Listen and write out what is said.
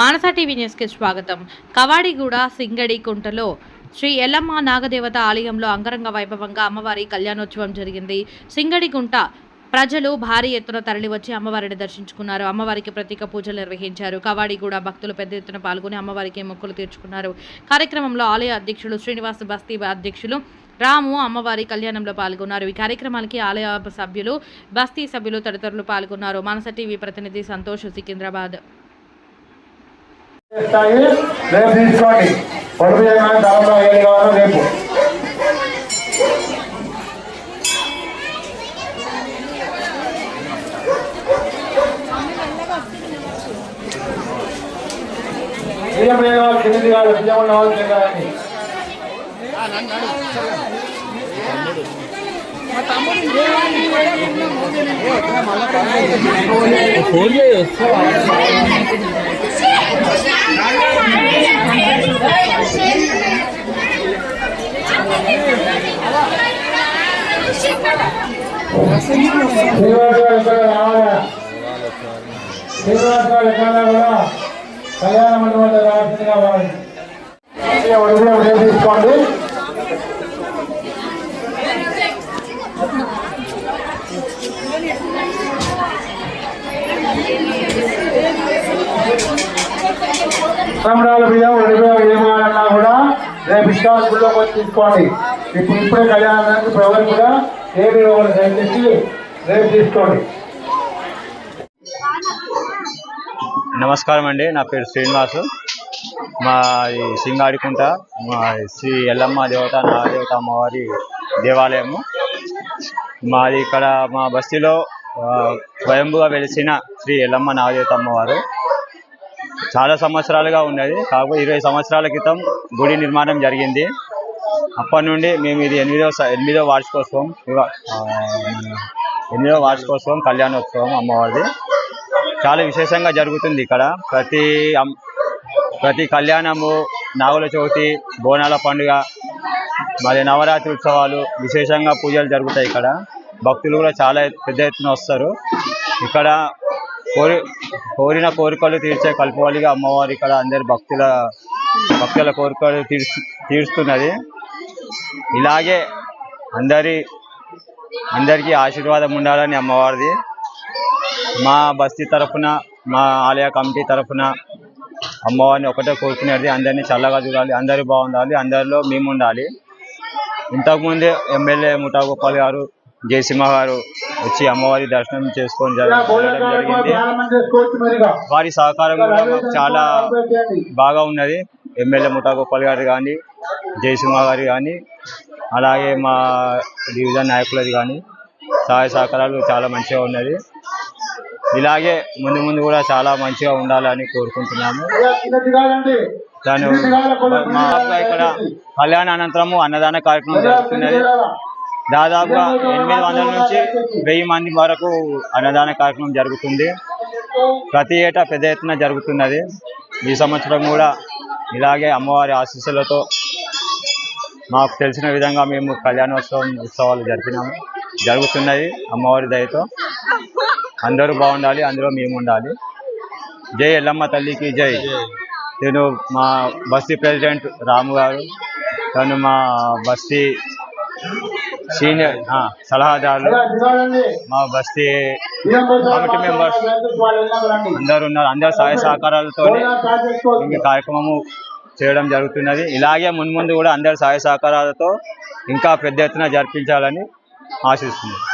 మానస TV న్యూస్కి స్వాగతం. కవాడిగూడ సింగడికుంటలో శ్రీ ఎల్లమ్మ నాగదేవత ఆలయంలో అంగరంగ వైభవంగా అమ్మవారి కళ్యాణోత్సవం జరిగింది. సింగడిగుంట ప్రజలు భారీ ఎత్తున తరలివచ్చి అమ్మవారిని దర్శించుకున్నారు. అమ్మవారికి ప్రత్యేక పూజలు నిర్వహించారు. కవాడిగూడ భక్తులు పెద్ద ఎత్తున పాల్గొని అమ్మవారికి మొక్కులు తీర్చుకున్నారు. కార్యక్రమంలో ఆలయ అధ్యక్షులు శ్రీనివాస్, బస్తీ అధ్యక్షులు రాము అమ్మవారి కళ్యాణంలో పాల్గొన్నారు. ఈ కార్యక్రమానికి ఆలయ సభ్యులు, బస్తీ సభ్యులు తదితరులు పాల్గొన్నారు. మానస టీవీ ప్రతినిధి సంతోష్, సికింద్రాబాద్. కళ్యాణ మండపంలో రావాల్సిందిగా తీసుకోండి. సంబరాల బియ్యం ఏమాలన్నా కూడా రేపు ఇష్టాలకు వచ్చి తీసుకోండి. ఇప్పుడే కళ్యాణానికి ఎవరు కూడా ఏమి దయచేసి రేపు తీసుకోండి. నమస్కారం అండి, నా పేరు శ్రీనివాసు. మా సింగాడికుంట మా శ్రీ ఎల్లమ్మ దేవత నాగదేవత అమ్మవారి దేవాలయము మాది. ఇక్కడ మా బస్తీలో స్వయంభుగా వెలిసిన శ్రీ ఎల్లమ్మ నాగదేవత అమ్మవారు చాలా సంవత్సరాలుగా ఉన్నది. కాకపోతే 20 సంవత్సరాల క్రితం గుడి నిర్మాణం జరిగింది. అప్పటి నుండి మేము ఇది 8వ వార్షికోత్సవం కళ్యాణోత్సవం అమ్మవారిది చాలా విశేషంగా జరుగుతుంది. ఇక్కడ ప్రతి కళ్యాణము, నాగుల చవితి, బోనాల పండుగ, మరి నవరాత్రి ఉత్సవాలు, విశేషంగా పూజలు జరుగుతాయి. ఇక్కడ భక్తులు కూడా చాలా పెద్ద ఎత్తున వస్తారు. ఇక్కడ కోరిన కోరికలు తీర్చే కల్పవల్లిగా అమ్మవారు ఇక్కడ అందరి భక్తుల కోరికలు తీరుస్తున్నది. ఇలాగే అందరికీ ఆశీర్వాదం ఉండాలని అమ్మవారిది. మా బస్తీ తరఫున, మా ఆలయ కమిటీ తరఫున అమ్మవారిని ఒకటే కోరుకునేది, అందరినీ చల్లగా చూడాలి, అందరూ బాగుండాలి, అందరిలో మేము ఉండాలి. ఇంతకుముందే ఎమ్మెల్యే ముఠా గోపాల్ గారు, జయసింహ గారు వచ్చి అమ్మవారి దర్శనం చేసుకొని జరిగింది. వారి సహకారం కూడా మాకు చాలా బాగా ఉన్నది. ఎమ్మెల్యే ముఠా గోపాల్ గారు కానీ, జయసింహ గారు కానీ, అలాగే మా డివిజన్ నాయకులది కానీ సహాయ సహకారాలు చాలా మంచిగా ఉన్నది. ఇలాగే ముందు కూడా చాలా మంచిగా ఉండాలని కోరుకుంటున్నాము. ఇక్కడ కళ్యాణ అనంతరము అన్నదాన కార్యక్రమం జరుగుతున్నది. దాదాపుగా 800 నుంచి 1000 మంది వరకు అన్నదాన కార్యక్రమం జరుగుతుంది. ప్రతి ఏటా పెద్ద ఎత్తున జరుగుతున్నది. ఈ సంవత్సరం కూడా ఇలాగే అమ్మవారి ఆశీస్సులతో మాకు తెలిసిన విధంగా మేము ఉత్సవాలు జరుగుతున్నది. అమ్మవారి దయతో అందరూ బాగుండాలి, అందులో మేము ఉండాలి. జై ఎల్లమ్మ తల్లికి జై. నేను మా బస్తీ ప్రెసిడెంట్ రాము గారు, తను మా బస్తీ సీనియర్ సలహాదారులు, మా బస్తీ కమిటీ మెంబర్స్ అందరూ ఉన్నారు. అందరు సహాయ సహకారాలతో ఈ కార్యక్రమము చేయడం జరుగుతున్నది. ఇలాగే ముందు కూడా అందరి సహాయ సహకారాలతో ఇంకా పెద్ద ఎత్తున జరిపించాలని ఆశిస్తున్నాను.